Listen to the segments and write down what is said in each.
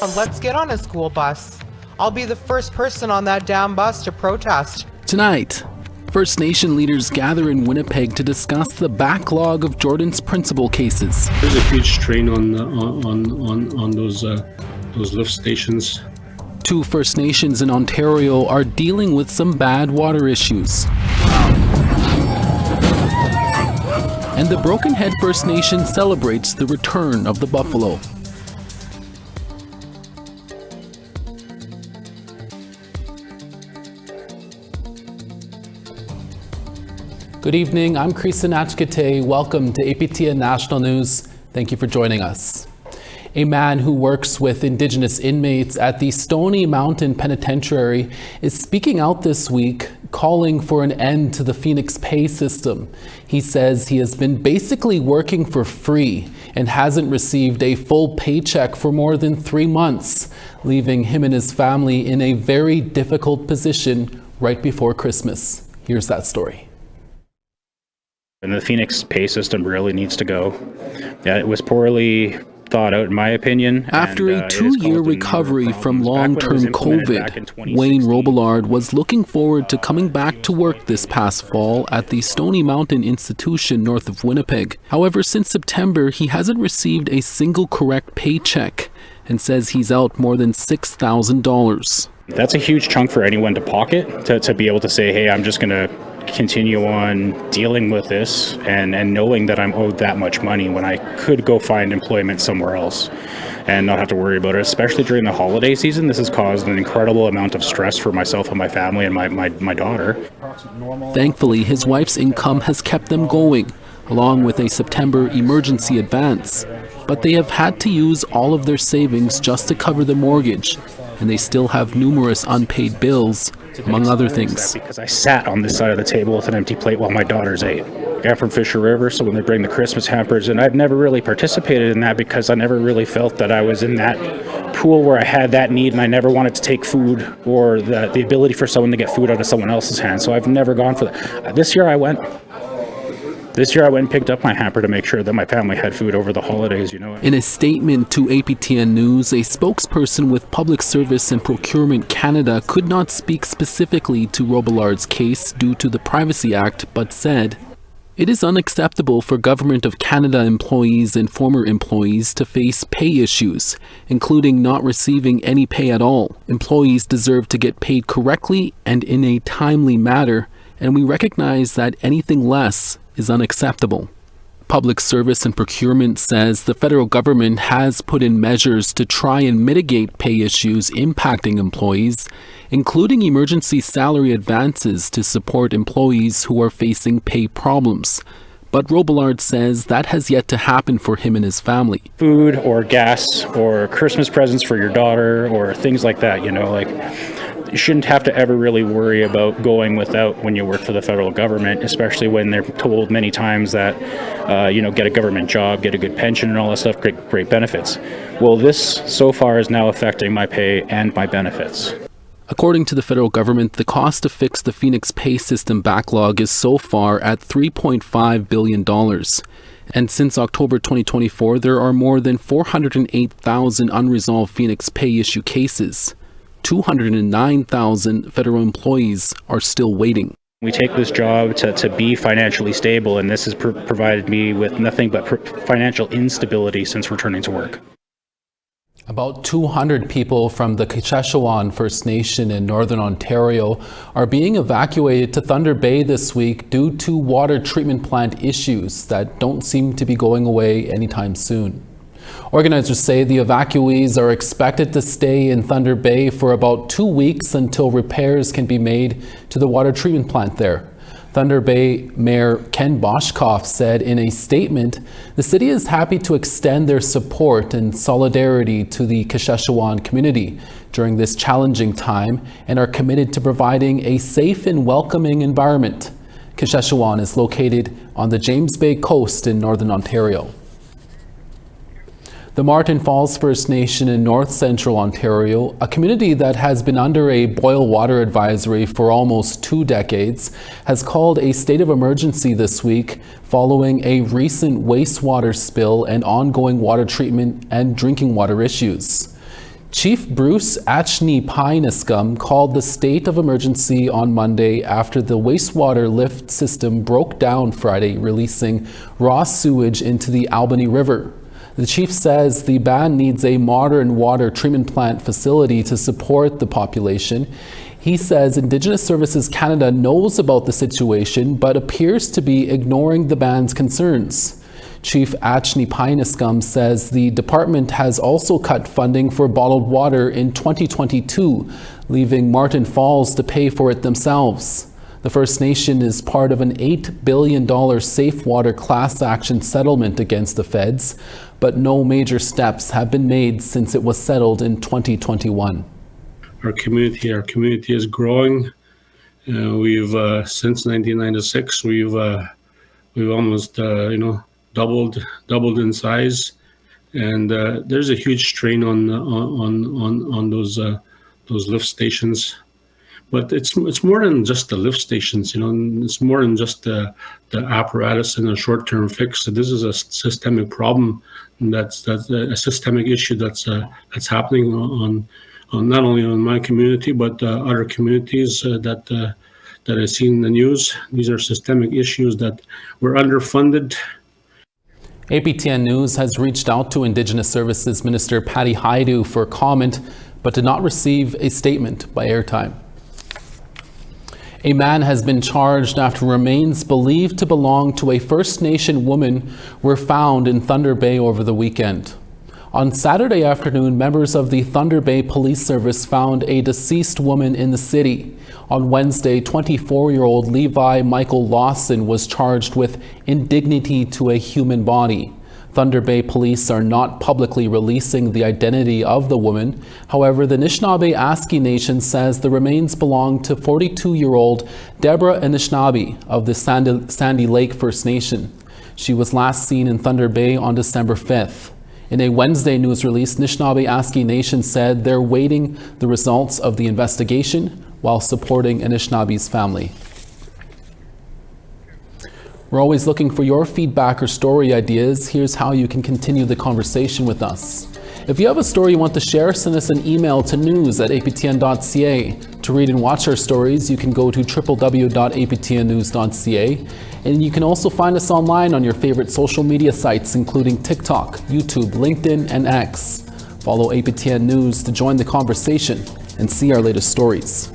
Let's get on a school bus. I'll be the first person on that damn bus to protest. Tonight, First Nation leaders gather in Winnipeg to discuss the backlog of Jordan's principal cases. There's a huge strain on those lift stations. 2 First Nations in Ontario are dealing with some bad water issues. And the Broken Head First Nation celebrates the return of the buffalo. Good evening, I'm Krista Nachkate. Welcome to APTN National News. Thank you for joining us. A man who works with Indigenous inmates at the Stony Mountain Penitentiary is speaking out this week, calling for an end to the Phoenix pay system. He says he has been basically working for free and hasn't received a full paycheck for more than 3 months, leaving him and his family in a very difficult position right before Christmas. Here's that story. And the Phoenix pay system really needs to go. Yeah, it was poorly thought out, in my opinion. After a 2-year recovery from long-term COVID, Wayne Robillard was looking forward to coming back to work this past fall at the Stony Mountain Institution north of Winnipeg. However, since September, he hasn't received a single correct paycheck and says he's out more than $6,000. That's a huge chunk for anyone to pocket, to be able to say, hey, I'm just going to continue on dealing with this and knowing that I'm owed that much money when I could go find employment somewhere else and not have to worry about it, especially during the holiday season. This has caused an incredible amount of stress for myself and my family and my daughter. Thankfully, his wife's income has kept them going, along with a September emergency advance. But they have had to use all of their savings just to cover the mortgage, and they still have numerous unpaid bills, among other things. Because I sat on this side of the table with an empty plate while my daughters ate. I'm from Fisher River, so when they bring the Christmas hampers, and I've never really participated in that because I never really felt that I was in that pool where I had that need and I never wanted to take food or the ability for someone to get food out of someone else's hand. So I've never gone for that. This year I went and picked up my hamper to make sure that my family had food over the holidays, you know. In a statement to APTN News, a spokesperson with Public Service and Procurement Canada could not speak specifically to Robillard's case due to the Privacy Act, but said, "It is unacceptable for Government of Canada employees and former employees to face pay issues, including not receiving any pay at all. Employees deserve to get paid correctly and in a timely manner, and we recognize that anything less is unacceptable." Public Service and Procurement says the federal government has put in measures to try and mitigate pay issues impacting employees, including emergency salary advances to support employees who are facing pay problems. But Robillard says that has yet to happen for him and his family. Food or gas or Christmas presents for your daughter or things like that, you know, like you shouldn't have to ever really worry about going without when you work for the federal government, especially when they're told many times that, get a government job, get a good pension and all that stuff, great benefits. Well, this so far is now affecting my pay and my benefits. According to the federal government, the cost to fix the Phoenix pay system backlog is so far at $3.5 billion. And since October 2024, there are more than 408,000 unresolved Phoenix pay issue cases. 209,000 federal employees are still waiting. We take this job to be financially stable, and this has provided me with nothing but financial instability since returning to work. About 200 people from the Kasheshawan First Nation in Northern Ontario are being evacuated to Thunder Bay this week due to water treatment plant issues that don't seem to be going away anytime soon. Organizers say the evacuees are expected to stay in Thunder Bay for about 2 weeks until repairs can be made to the water treatment plant there. Thunder Bay Mayor Ken Boshkoff said in a statement, the city is happy to extend their support and solidarity to the Kasheshawan community during this challenging time and are committed to providing a safe and welcoming environment. Kasheshawan is located on the James Bay coast in Northern Ontario. The Martin Falls First Nation in North Central Ontario, a community that has been under a boil water advisory for almost 2 decades, has called a state of emergency this week following a recent wastewater spill and ongoing water treatment and drinking water issues. Chief Bruce Achni-Painiscum called the state of emergency on Monday after the wastewater lift system broke down Friday, releasing raw sewage into the Albany River. The chief says the band needs a modern water treatment plant facility to support the population. He says Indigenous Services Canada knows about the situation but appears to be ignoring the band's concerns. Chief Achni-Painiscum says the department has also cut funding for bottled water in 2022, leaving Martin Falls to pay for it themselves. The First Nation is part of an $8 billion safe water class action settlement against the feds, but no major steps have been made since it was settled in 2021. Our community is growing. We've since 1996 we've almost doubled in size, and there's a huge strain on those lift stations. But it's more than just the lift stations, it's more than just the apparatus and a short-term fix. This is a systemic problem. That's a systemic issue that's happening on not only on my community but other communities that I see in the news. These are systemic issues that we're underfunded. APTN News has reached out to Indigenous Services Minister Patty Hajdu for comment, but did not receive a statement by airtime. A man has been charged after remains believed to belong to a First Nation woman were found in Thunder Bay over the weekend. On Saturday afternoon, members of the Thunder Bay Police Service found a deceased woman in the city. On Wednesday, 24-year-old Levi Michael Lawson was charged with indignity to a human body. Thunder Bay police are not publicly releasing the identity of the woman. However, the Anishinaabe Aski Nation says the remains belong to 42-year-old Deborah Anishinaabe of the Sandy Lake First Nation. She was last seen in Thunder Bay on December 5th. In a Wednesday news release, Anishinaabe Aski Nation said they're waiting the results of the investigation while supporting Anishinabe's family. We're always looking for your feedback or story ideas. Here's how you can continue the conversation with us. If you have a story you want to share, send us an email to news@aptn.ca. To read and watch our stories, you can go to www.aptnnews.ca. And you can also find us online on your favorite social media sites, including TikTok, YouTube, LinkedIn, and X. Follow APTN News to join the conversation and see our latest stories.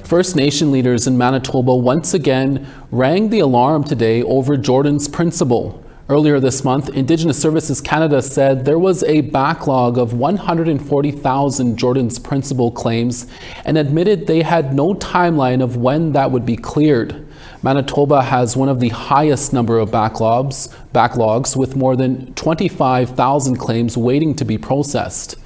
First Nation leaders in Manitoba once again rang the alarm today over Jordan's Principle. Earlier this month, Indigenous Services Canada said there was a backlog of 140,000 Jordan's Principle claims and admitted they had no timeline of when that would be cleared. Manitoba has one of the highest number of backlogs with more than 25,000 claims waiting to be processed.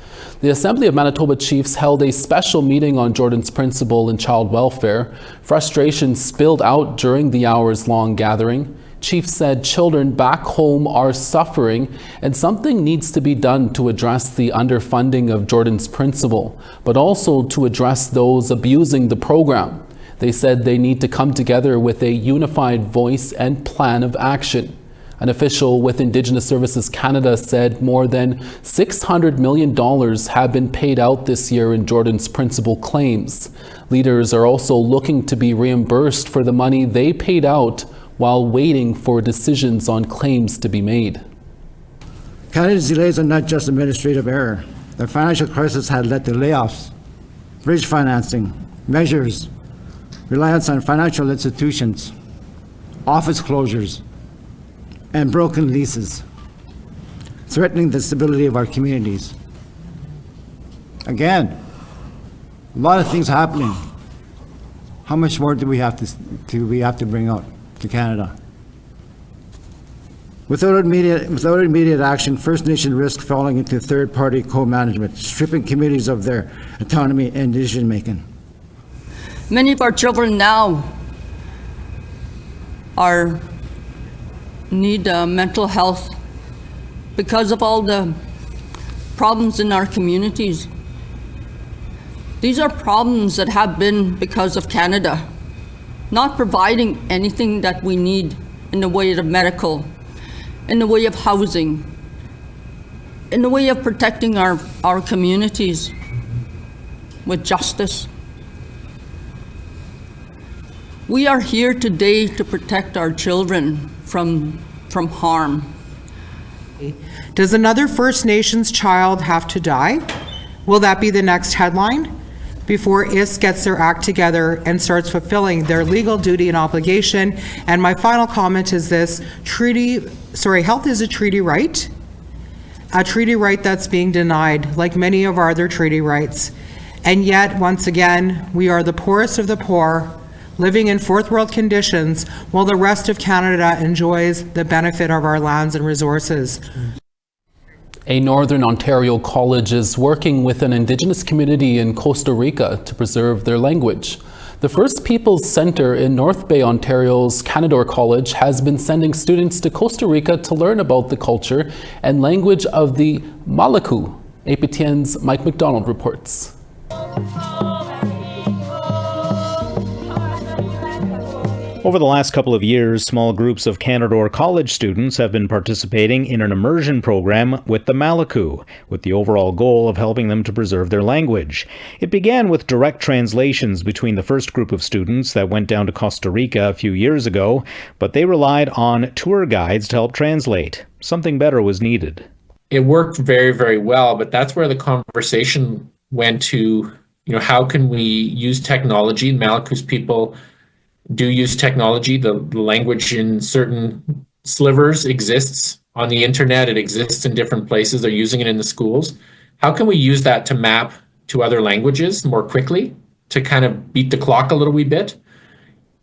The Assembly of Manitoba Chiefs held a special meeting on Jordan's Principle and child welfare. Frustration spilled out during the hours-long gathering. Chiefs said children back home are suffering and something needs to be done to address the underfunding of Jordan's Principle, but also to address those abusing the program. They said they need to come together with a unified voice and plan of action. An official with Indigenous Services Canada said more than $600 million have been paid out this year in Jordan's Principle claims. Leaders are also looking to be reimbursed for the money they paid out while waiting for decisions on claims to be made. Canada's delays are not just administrative error. The financial crisis had led to layoffs, bridge financing, measures, reliance on financial institutions, office closures, and broken leases, threatening the stability of our communities. Again, a lot of things happening. How much more do we have to bring out to Canada? Without immediate action, First Nation risk falling into third-party co-management, stripping communities of their autonomy and decision-making. Many of our children now need mental health because of all the problems in our communities. These are problems that have been because of Canada not providing anything that we need in the way of medical, in the way of housing, in the way of protecting our communities with justice. We are here today to protect our children from harm. Does another First Nations child have to die? Will that be the next headline? Before ISK gets their act together and starts fulfilling their legal duty and obligation. And my final comment is this: health is a treaty right that's being denied, like many of our other treaty rights. And yet, once again, we are the poorest of the poor, living in fourth world conditions, while the rest of Canada enjoys the benefit of our lands and resources. A Northern Ontario college is working with an Indigenous community in Costa Rica to preserve their language. The First Peoples Centre in North Bay, Ontario's Canadore College has been sending students to Costa Rica to learn about the culture and language of the Malaku. APTN's Mike McDonald reports. Over the last couple of years, small groups of Canadore College students have been participating in an immersion program with the Malaku, with the overall goal of helping them to preserve their language. It began with direct translations between the first group of students that went down to Costa Rica a few years ago, but they relied on tour guides to help translate. Something better was needed. It worked very, very well, but that's where the conversation went to, how can we use technology? Malaku's people do use technology. The language in certain slivers exists on the internet. It exists in different places. They're using it in the schools. How can we use that to map to other languages more quickly, to kind of beat the clock a little wee bit?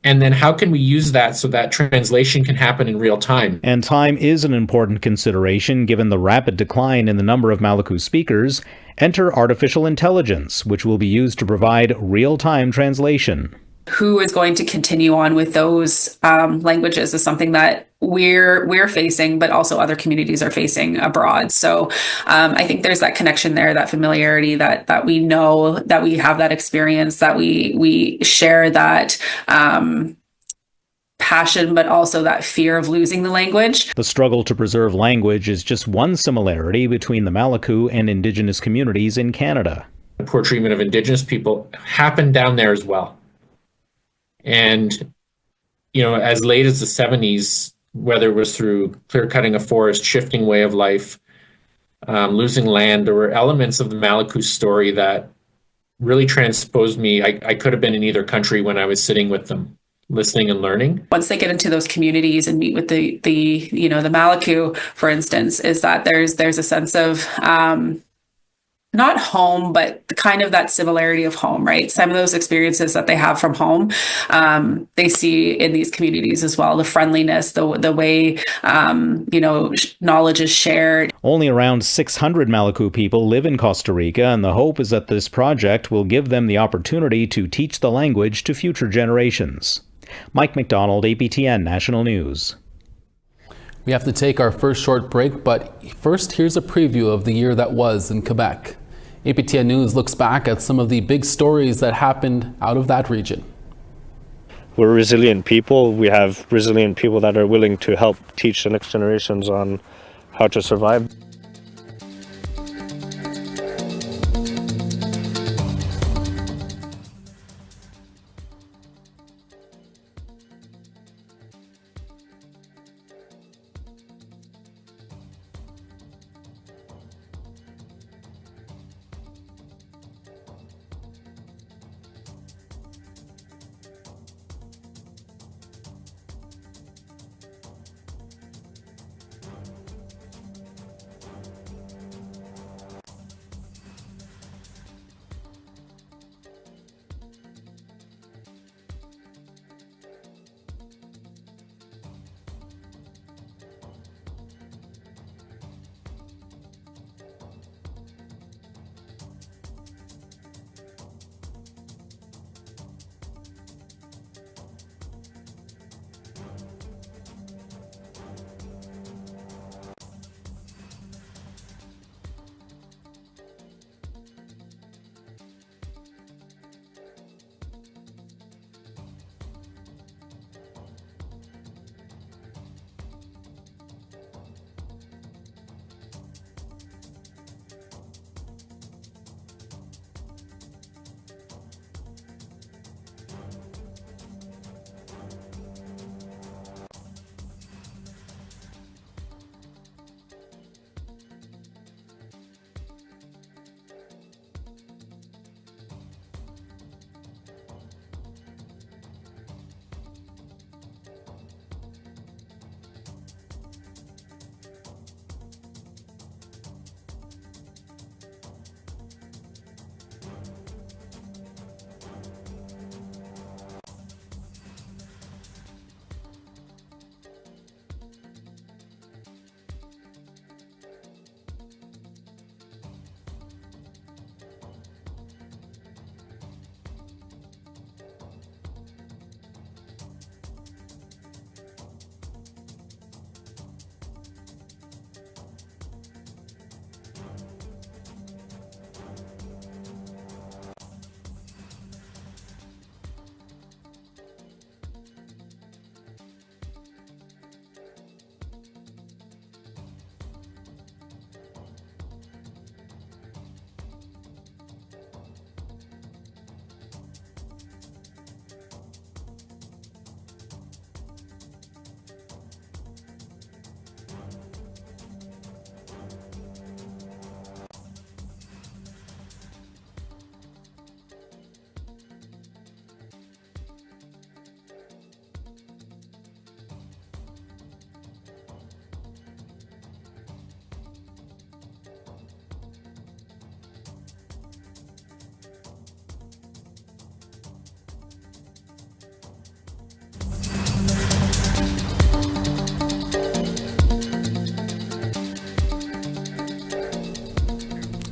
And then how can we use that so that translation can happen in real time? And time is an important consideration given the rapid decline in the number of Malaku speakers. Enter artificial intelligence, which will be used to provide real-time translation. Who is going to continue on with those languages is something that we're facing, but also other communities are facing abroad. So I think there's that connection there, that familiarity, that we know, that we have that experience, that we share that passion, but also that fear of losing the language. The struggle to preserve language is just one similarity between the Malaku and Indigenous communities in Canada. The poor treatment of Indigenous people happened down there as well. And, as late as the 70s, whether it was through clear-cutting a forest, shifting way of life, losing land, there were elements of the Malaku story that really transposed me. I could have been in either country when I was sitting with them, listening and learning. Once they get into those communities and meet with the Malaku, for instance, is that there's a sense of not home, but kind of that similarity of home, right? Some of those experiences that they have from home, they see in these communities as well. The friendliness, the way, knowledge is shared. Only around 600 Malaku people live in Costa Rica, and the hope is that this project will give them the opportunity to teach the language to future generations. Mike McDonald, APTN National News. We have to take our first short break, but first here's a preview of the year that was in Quebec. APTN News looks back at some of the big stories that happened out of that region. We're resilient people. We have resilient people that are willing to help teach the next generations on how to survive.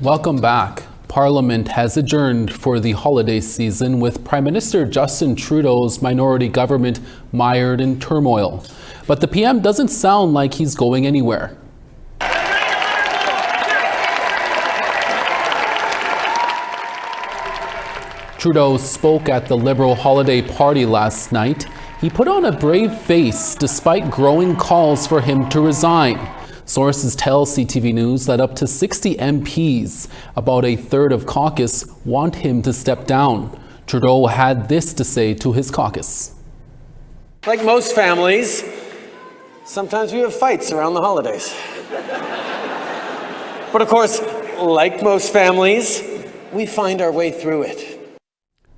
Welcome back. Parliament has adjourned for the holiday season with Prime Minister Justin Trudeau's minority government mired in turmoil. But the PM doesn't sound like he's going anywhere. Trudeau spoke at the Liberal holiday party last night. He put on a brave face despite growing calls for him to resign. Sources tell CTV News that up to 60 MPs, about a third of caucus, want him to step down. Trudeau had this to say to his caucus. Like most families, sometimes we have fights around the holidays. But of course, like most families, we find our way through it.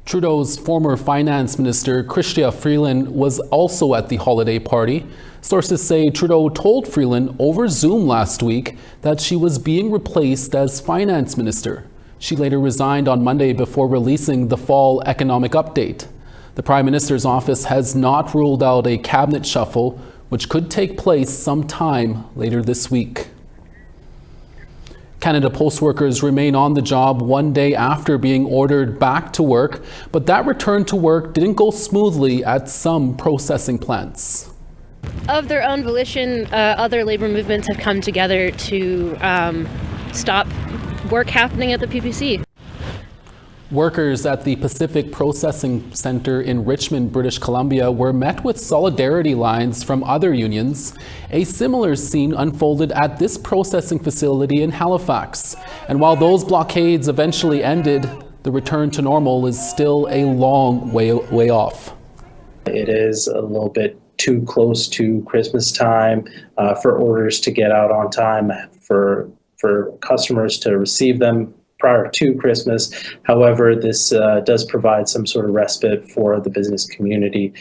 Trudeau's former finance minister, Chrystia Freeland, was also at the holiday party. Sources say Trudeau told Freeland over Zoom last week that she was being replaced as finance minister. She later resigned on Monday before releasing the fall economic update. The Prime Minister's office has not ruled out a cabinet shuffle, which could take place sometime later this week. Canada Post workers remain on the job one day after being ordered back to work, but that return to work didn't go smoothly at some processing plants. Of their own volition, other labor movements have come together to stop work happening at the PPC. Workers at the Pacific Processing Center in Richmond, British Columbia were met with solidarity lines from other unions. A similar scene unfolded at this processing facility in Halifax. And while those blockades eventually ended, the return to normal is still a long way off. It is a little bit too close to Christmas time for orders to get out on time, for customers to receive them prior to Christmas. However, this does provide some sort of respite for the business community.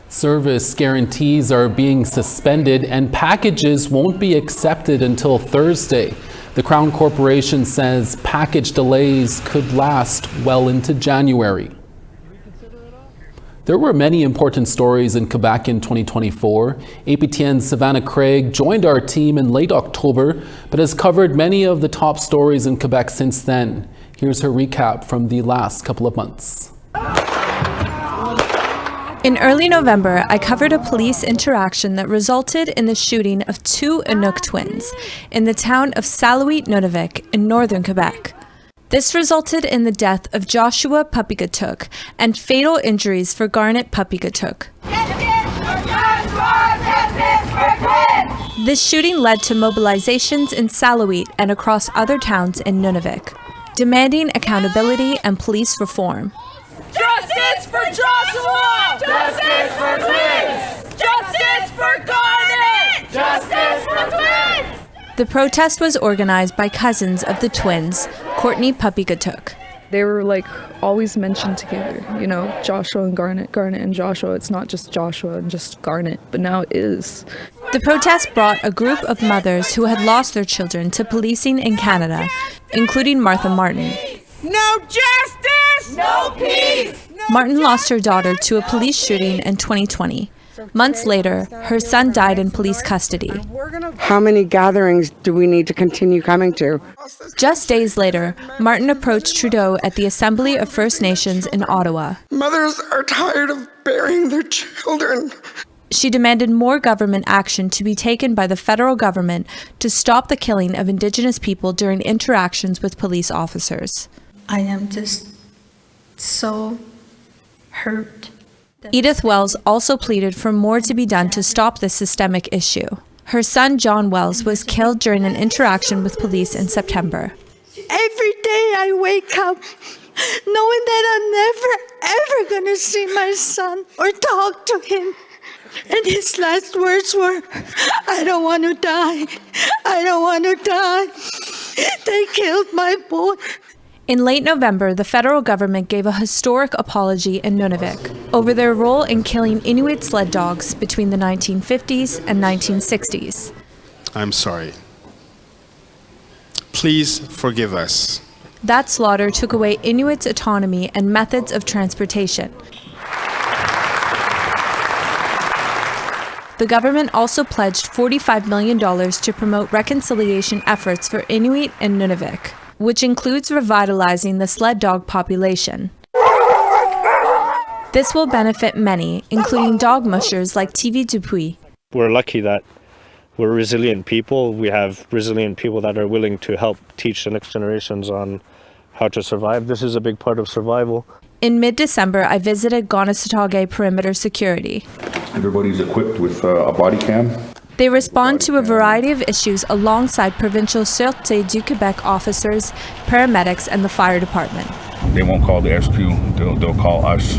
Service guarantees are being suspended and packages won't be accepted until Thursday. The Crown Corporation says package delays could last well into January. There were many important stories in Quebec in 2024. APTN's Savannah Craig joined our team in late October, but has covered many of the top stories in Quebec since then. Here's her recap from the last couple of months. In early November, I covered a police interaction that resulted in the shooting of two Inuk twins in the town of Salouit-Nunavik in northern Quebec. This resulted in the death of Joshua Puppygatuk and fatal injuries for Garnet Puppygatuk. This shooting led to mobilizations in Salouit and across other towns in Nunavik, demanding accountability and police reform. Justice for Joshua! Justice for twins! Justice for Garnet! Justice for twins! The protest was organized by cousins of the twins, Courtney Puppygatuk. They were always mentioned together, Joshua and Garnet, Garnet and Joshua. It's not just Joshua and just Garnet, but now it is. The protest brought a group of mothers who had lost their children to policing in Canada, including Martha Martin. No justice! No peace! Martin lost her daughter to a police shooting in 2020. Months later, her son died in police custody. How many gatherings do we need to continue coming to? Just days later, Martin approached Trudeau at the Assembly of First Nations in Ottawa. Mothers are tired of burying their children. She demanded more government action to be taken by the federal government to stop the killing of Indigenous people during interactions with police officers. I am just so hurt. Edith Wells also pleaded for more to be done to stop this systemic issue. Her son, John Wells, was killed during an interaction with police in September. Every day I wake up knowing that I'm never, ever going to see my son or talk to him. And his last words were, I don't want to die. I don't want to die. They killed my boy. In late November, the federal government gave a historic apology in Nunavik over their role in killing Inuit sled dogs between the 1950s and 1960s. I'm sorry. Please forgive us. That slaughter took away Inuits' autonomy and methods of transportation. The government also pledged $45 million to promote reconciliation efforts for Inuit and Nunavik, which includes revitalizing the sled dog population. This will benefit many, including dog mushers like TV Dupuis. We're lucky that we're resilient people. We have resilient people that are willing to help teach the next generations on how to survive. This is a big part of survival. In mid-December, I visited Gonasatage Perimeter Security. Everybody's equipped with a body cam. They respond to a variety of issues alongside provincial Sûreté du Québec officers, paramedics, and the fire department. They won't call the SQ, they'll call us.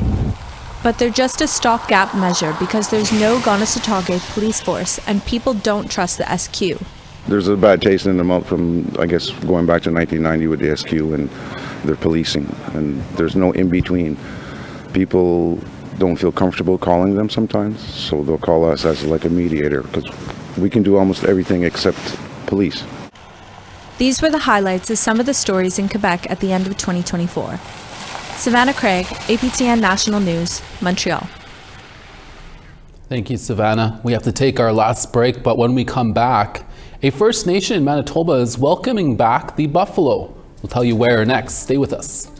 But they're just a stopgap measure because there's no Gonasatage police force and people don't trust the SQ. There's a bad taste in the mouth from, I guess, going back to 1990 with the SQ and their policing, and there's no in-between. People don't feel comfortable calling them sometimes, so they'll call us as like a mediator because we can do almost everything except police. These were the highlights of some of the stories in Quebec at the end of 2024. Savannah Craig, APTN National News, Montreal. Thank you, Savannah. We have to take our last break, but when we come back, a First Nation in Manitoba is welcoming back the buffalo. We'll tell you where next. Stay with us.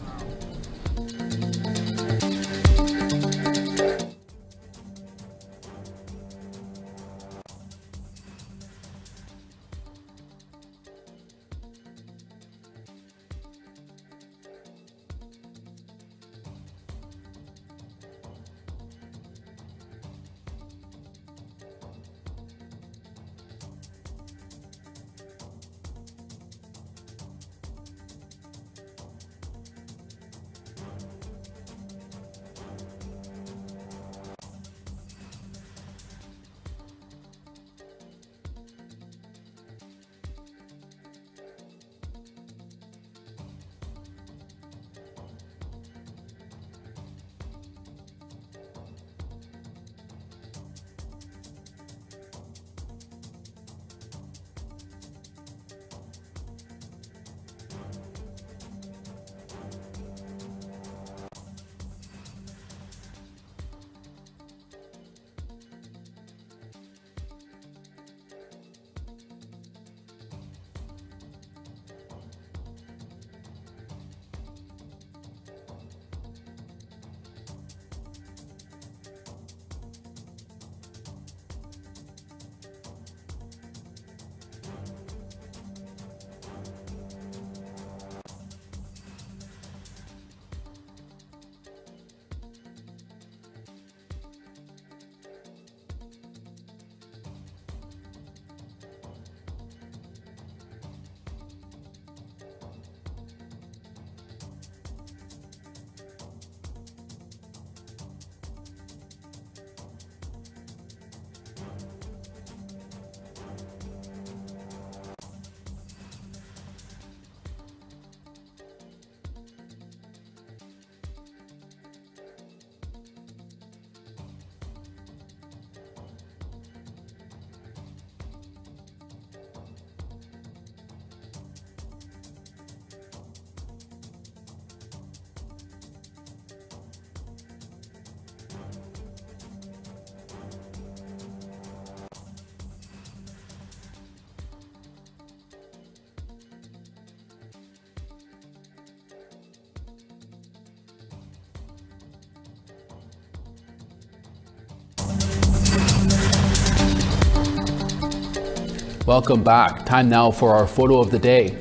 Welcome back. Time now for our photo of the day.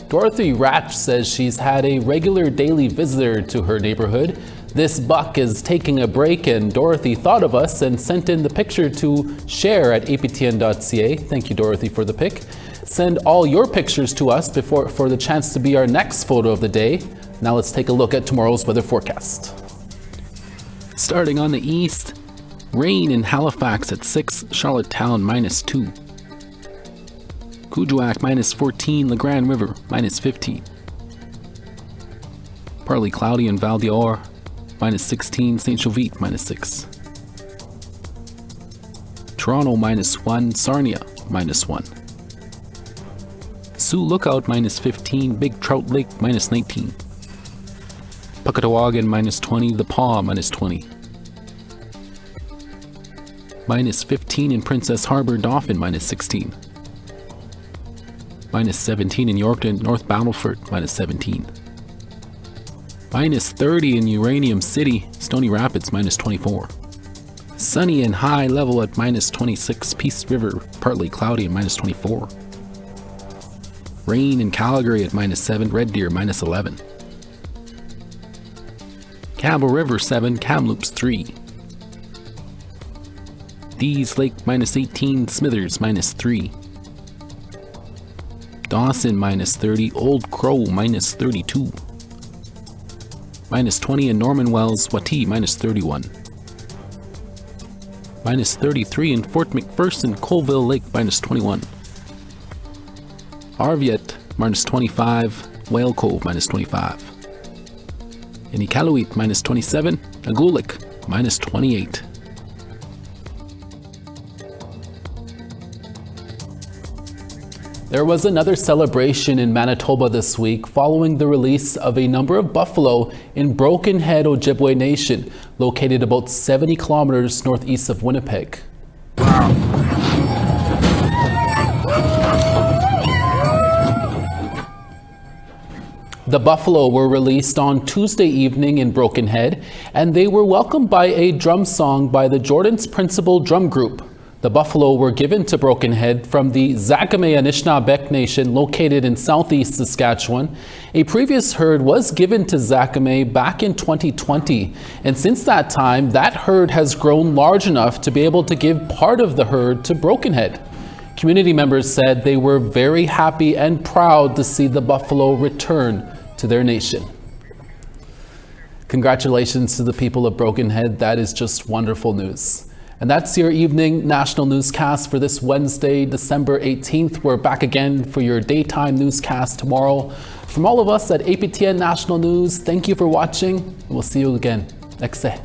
Dorothy Ratch says she's had a regular daily visitor to her neighborhood. This buck is taking a break and Dorothy thought of us and sent in the picture to share at aptn.ca. Thank you, Dorothy, for the pic. Send all your pictures to us for the chance to be our next photo of the day. Now let's take a look at tomorrow's weather forecast. Starting on the east, rain in Halifax at 6, Charlottetown -2. Kuujjuaq -14, La Grande River -15. Partly cloudy in Val d'Or, -16, St. Jovite -6. Toronto -1, Sarnia -1. Sioux Lookout -15, Big Trout Lake -19. Puckatawagan -20, The Paw -20. Minus 15 in Princess Harbor, Dauphin, minus 16. Minus 17 in Yorkton, North Battleford, minus 17. Minus 30 in Uranium City, Stony Rapids, minus 24. Sunny and high level at minus 26, Peace River, partly cloudy at minus 24. Rain in Calgary at minus 7, Red Deer, minus 11. Campbell River 7, Kamloops 3. Dease Lake minus 18, Smithers minus 3. Dawson minus 30, Old Crow minus 32. Minus 20 in Norman Wells, Watee minus 31. Minus 33 in Fort McPherson, Colville Lake minus 21. Arviat minus 25, Whale Cove minus 25. In Iqaluit minus 27, Agulik minus 28. There was another celebration in Manitoba this week following the release of a number of buffalo in Broken Head, Ojibwe Nation, located about 70 kilometers northeast of Winnipeg. The buffalo were released on Tuesday evening in Broken Head, and they were welcomed by a drum song by the Jordan's Principal Drum Group. The buffalo were given to Broken Head from the Zakame Anishinaabe Nation located in southeast Saskatchewan. A previous herd was given to Zakame back in 2020, and since that time, that herd has grown large enough to be able to give part of the herd to Broken Head. Community members said they were very happy and proud to see the buffalo return to their nation. Congratulations to the people of Broken Head. That is just wonderful news. And that's your evening national newscast for this Wednesday, December 18th. We're back again for your daytime newscast tomorrow. From all of us at APTN National News, thank you for watching, and we'll see you again next day.